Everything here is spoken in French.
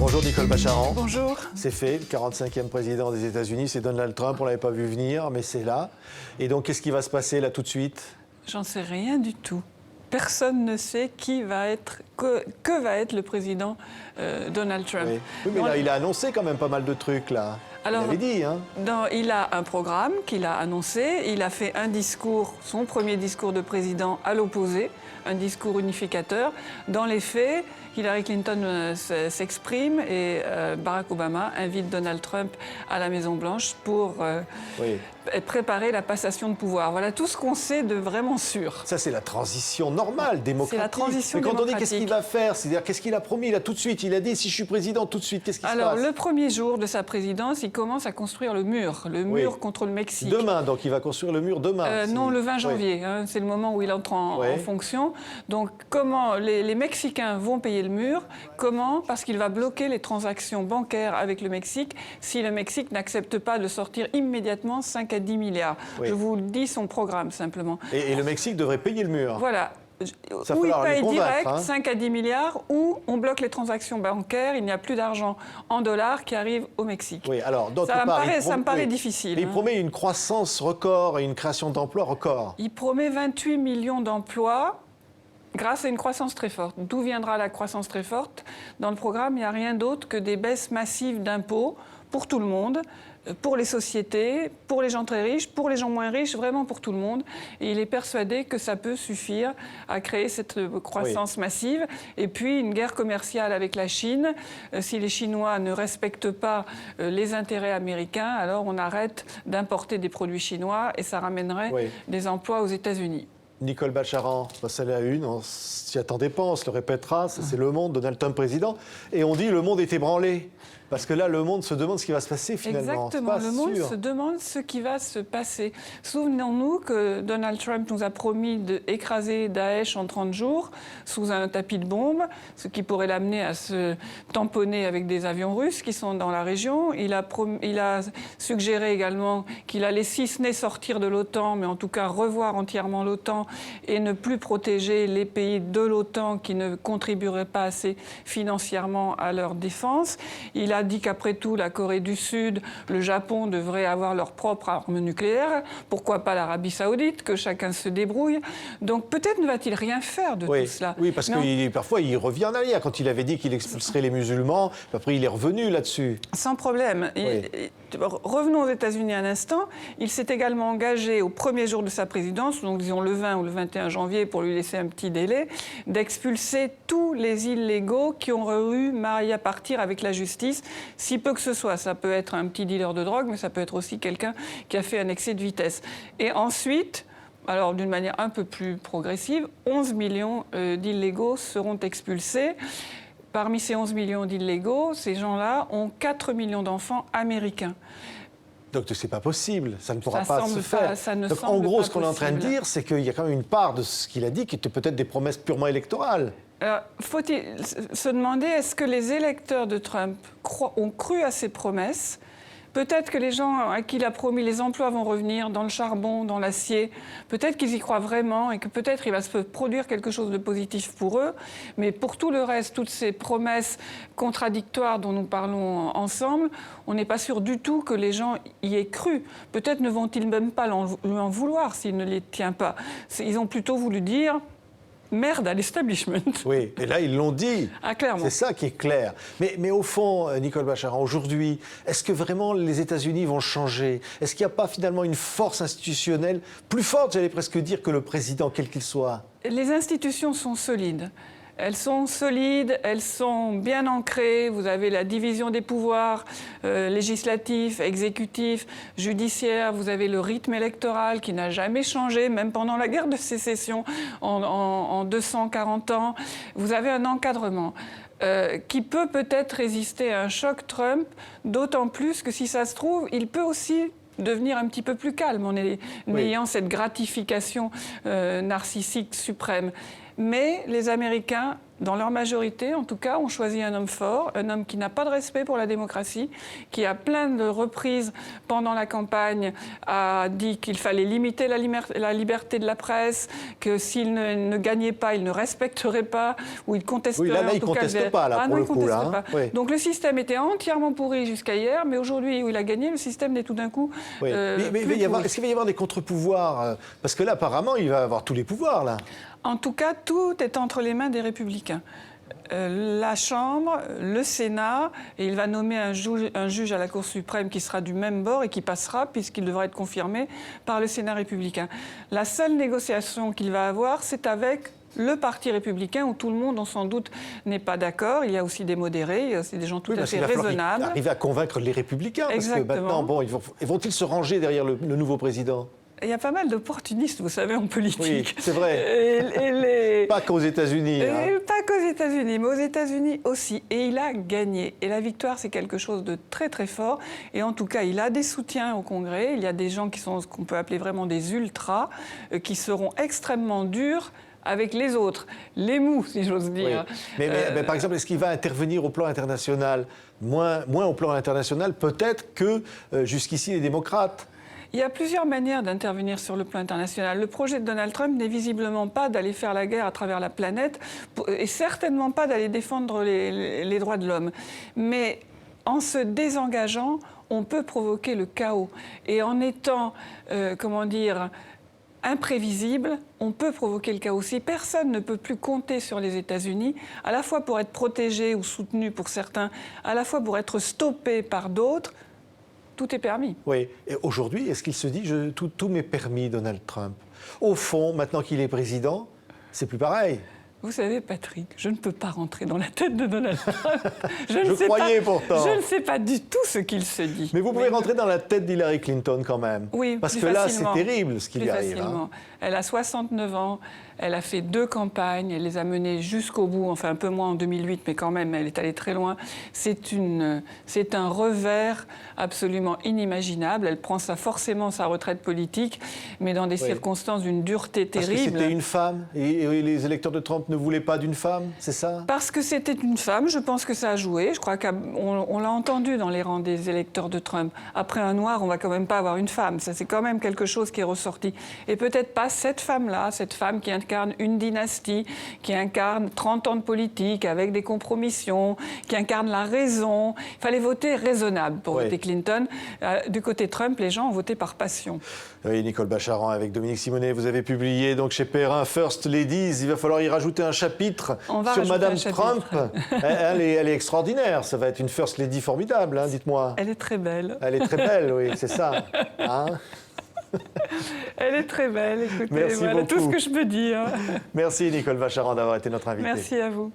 Bonjour Nicole Bacharan. Bonjour. C'est fait, le 45e président des États-Unis, c'est Donald Trump, on ne l'avait pas vu venir, mais c'est là. Et donc, qu'est-ce qui va se passer là tout de suite? J'en sais rien du tout. Personne ne sait que va être le président Donald Trump. Oui, mais là, il a annoncé quand même pas mal de trucs, là. Alors, il avait dit, hein. Il a un programme qu'il a annoncé. Il a fait un discours, son premier discours de président à l'opposé, un discours unificateur. Dans les faits, Hillary Clinton s'exprime et Barack Obama invite Donald Trump à la Maison-Blanche pour préparer la passation de pouvoir. Voilà tout ce qu'on sait de vraiment sûr. Ça, c'est la transition normale, démocratique. C'est la transition Mais quand démocratique. on dit qu'est-ce qu'il va faire, c'est-à-dire qu'est-ce qu'il a promis là tout de suite? Il a dit si je suis président tout de suite, qu'est-ce qui se passe? Alors, le premier jour de sa présidence, il commence à construire le mur contre le Mexique. Demain, donc il va construire le mur demain. Non, le 20 janvier, hein, c'est le moment où il entre en fonction. Donc, comment les Mexicains vont payer le mur? Comment? Parce qu'il va bloquer les transactions bancaires avec le Mexique si le Mexique n'accepte pas de sortir immédiatement 5 à 10 milliards. Je vous le dis, son programme, simplement. Et le Mexique devrait payer le mur. Voilà. Ou il paye direct 5 à 10 milliards, ou on bloque les transactions bancaires, il n'y a plus d'argent en dollars qui arrive au Mexique. Oui, alors, ça me paraît difficile. Mais il promet une croissance record et une création d'emplois record. Il promet 28 millions d'emplois grâce à une croissance très forte. D'où viendra la croissance très forte? Dans le programme, il n'y a rien d'autre que des baisses massives d'impôts pour tout le monde, pour les sociétés, pour les gens très riches, pour les gens moins riches, vraiment pour tout le monde. Et il est persuadé que ça peut suffire à créer cette croissance massive. Et puis une guerre commerciale avec la Chine. Si les Chinois ne respectent pas les intérêts américains, alors on arrête d'importer des produits chinois et ça ramènerait des emplois aux États-Unis. Nicole Bacharan, c'est la une, on s'y attendait pas, on se le répétera, c'est Le Monde, Donald Trump président. Et on dit le monde est ébranlé. Parce que là, le monde se demande ce qui va se passer finalement. Exactement, le monde se demande ce qui va se passer. Souvenons-nous que Donald Trump nous a promis d'écraser Daesh en 30 jours sous un tapis de bombes, ce qui pourrait l'amener à se tamponner avec des avions russes qui sont dans la région. Il a suggéré également qu'il allait, si ce n'est sortir de l'OTAN, mais en tout cas revoir entièrement l'OTAN et ne plus protéger les pays de l'OTAN qui ne contribueraient pas assez financièrement à leur défense. Il a dit qu'après tout, la Corée du Sud, le Japon devraient avoir leur propre arme nucléaire. Pourquoi pas l'Arabie Saoudite, que chacun se débrouille. Donc peut-être ne va-t-il rien faire de tout cela. Oui, parce que parfois il revient en arrière. Quand il avait dit qu'il expulserait les musulmans, après il est revenu là-dessus. Sans problème. Revenons aux États-Unis un instant. Il s'est également engagé au premier jour de sa présidence, donc disons le 20 ou le 21 janvier pour lui laisser un petit délai, d'expulser tous les illégaux qui ont eu maille à partir avec la justice. Si peu que ce soit, ça peut être un petit dealer de drogue, mais ça peut être aussi quelqu'un qui a fait un excès de vitesse. Et ensuite, alors d'une manière un peu plus progressive, 11 millions d'illégaux seront expulsés. Parmi ces 11 millions d'illégaux, ces gens-là ont 4 millions d'enfants américains. Donc c'est pas possible, ça ne pourra pas se faire. Donc en gros, ce qu'on est en train de dire, c'est qu'il y a quand même une part de ce qu'il a dit qui était peut-être des promesses purement électorales. Faut-il se demander, est-ce que les électeurs de Trump ont cru à ces promesses? Peut-être que les gens à qui il a promis les emplois vont revenir dans le charbon, dans l'acier. Peut-être qu'ils y croient vraiment et que peut-être il va se produire quelque chose de positif pour eux. Mais pour tout le reste, toutes ces promesses contradictoires dont nous parlons ensemble, on n'est pas sûr du tout que les gens y aient cru. Peut-être ne vont-ils même pas lui en vouloir s'il ne les tient pas. Ils ont plutôt voulu dire... merde à l'establishment. Oui, et là, ils l'ont dit. Ah, clairement. C'est ça qui est clair. Mais au fond, Nicole Bacharan, aujourd'hui, est-ce que vraiment les États-Unis vont changer? Est-ce qu'il n'y a pas finalement une force institutionnelle plus forte, j'allais presque dire, que le président, quel qu'il soit? Les institutions sont solides. Elles sont solides, elles sont bien ancrées. Vous avez la division des pouvoirs législatifs, exécutifs, judiciaires. Vous avez le rythme électoral qui n'a jamais changé, même pendant la guerre de sécession en 240 ans. Vous avez un encadrement qui peut peut-être résister à un choc Trump, d'autant plus que si ça se trouve, il peut aussi devenir un petit peu plus calme en ayant cette gratification narcissique suprême. Mais les Américains, dans leur majorité, en tout cas, ont choisi un homme fort, un homme qui n'a pas de respect pour la démocratie, qui à plein de reprises pendant la campagne a dit qu'il fallait limiter la liberté de la presse, que s'il ne gagnait pas, il ne respecterait pas, ou il contesterait. Oui, là, il ne conteste pas, là, pour le coup. Là, hein. Oui. Donc le système était entièrement pourri jusqu'à hier, mais aujourd'hui où il a gagné, le système est tout d'un coup oui. Mais est-ce qu'il va y avoir des contre-pouvoirs? Parce que là, apparemment, il va avoir tous les pouvoirs, là. En tout cas, tout est entre les mains des Républicains. La Chambre, le Sénat, et il va nommer un juge à la Cour suprême qui sera du même bord et qui passera, puisqu'il devra être confirmé par le Sénat républicain. La seule négociation qu'il va avoir, c'est avec le Parti républicain, où tout le monde, on sans doute, n'est pas d'accord. Il y a aussi des modérés, il y a aussi des gens tout à fait raisonnables. Arriver à convaincre les Républicains, Exactement. Parce que maintenant, bon, vont-ils se ranger derrière le nouveau président? Il y a pas mal d'opportunistes, vous savez, en politique. Oui, c'est vrai. Pas qu'aux États-Unis. Pas qu'aux États-Unis, mais aux États-Unis aussi. Et il a gagné. Et la victoire, c'est quelque chose de très, très fort. Et en tout cas, il a des soutiens au Congrès. Il y a des gens qui sont ce qu'on peut appeler vraiment des ultras, qui seront extrêmement durs avec les autres, les mous, si j'ose dire. Oui. Mais par exemple, est-ce qu'il va intervenir au plan international? Moins au plan international, peut-être que jusqu'ici les démocrates. Il y a plusieurs manières d'intervenir sur le plan international. Le projet de Donald Trump n'est visiblement pas d'aller faire la guerre à travers la planète et certainement pas d'aller défendre les droits de l'homme. Mais en se désengageant, on peut provoquer le chaos. Et en étant, imprévisible, on peut provoquer le chaos. Si personne ne peut plus compter sur les États-Unis, à la fois pour être protégé ou soutenu pour certains, à la fois pour être stoppé par d'autres, tout est permis. Oui. Et aujourd'hui, est-ce qu'il se dit tout m'est permis, Donald Trump? Au fond, maintenant qu'il est président, c'est plus pareil. Vous savez, Patrick, je ne peux pas rentrer dans la tête de Donald Trump. Pourtant. Je ne sais pas du tout ce qu'il se dit. Mais vous pouvez rentrer dans la tête d'Hillary Clinton quand même. Oui, parce que là, c'est terrible ce qui lui arrive. Hein. Elle a 69 ans, elle a fait 2 campagnes, elle les a menées jusqu'au bout, enfin un peu moins en 2008, mais quand même, elle est allée très loin. C'est un revers absolument inimaginable. Elle prend forcément sa retraite politique, mais dans des circonstances d'une dureté terrible. Parce que c'était une femme et les électeurs de Trump ne voulaient pas d'une femme, c'est ça? Parce que c'était une femme, je pense que ça a joué. Je crois qu'on l'a entendu dans les rangs des électeurs de Trump. Après un noir, on ne va quand même pas avoir une femme. Ça, c'est quand même quelque chose qui est ressorti. Et peut-être pas cette femme-là, cette femme qui incarne une dynastie, qui incarne 30 ans de politique avec des compromissions, qui incarne la raison. Il fallait voter raisonnable pour voter Clinton. Du côté Trump, les gens ont voté par passion. Oui, Nicole Bacharan, avec Dominique Simonet, vous avez publié donc chez Perrin First Ladies. Il va falloir y rajouter un chapitre sur Madame Trump. Elle est extraordinaire. Ça va être une First Lady formidable, hein, dites-moi. Elle est très belle. Elle est très belle, oui, c'est ça. Hein? Elle est très belle, écoutez, merci voilà beaucoup. tout ce que je peux dire. Merci Nicole Bacharan d'avoir été notre invitée. Merci à vous.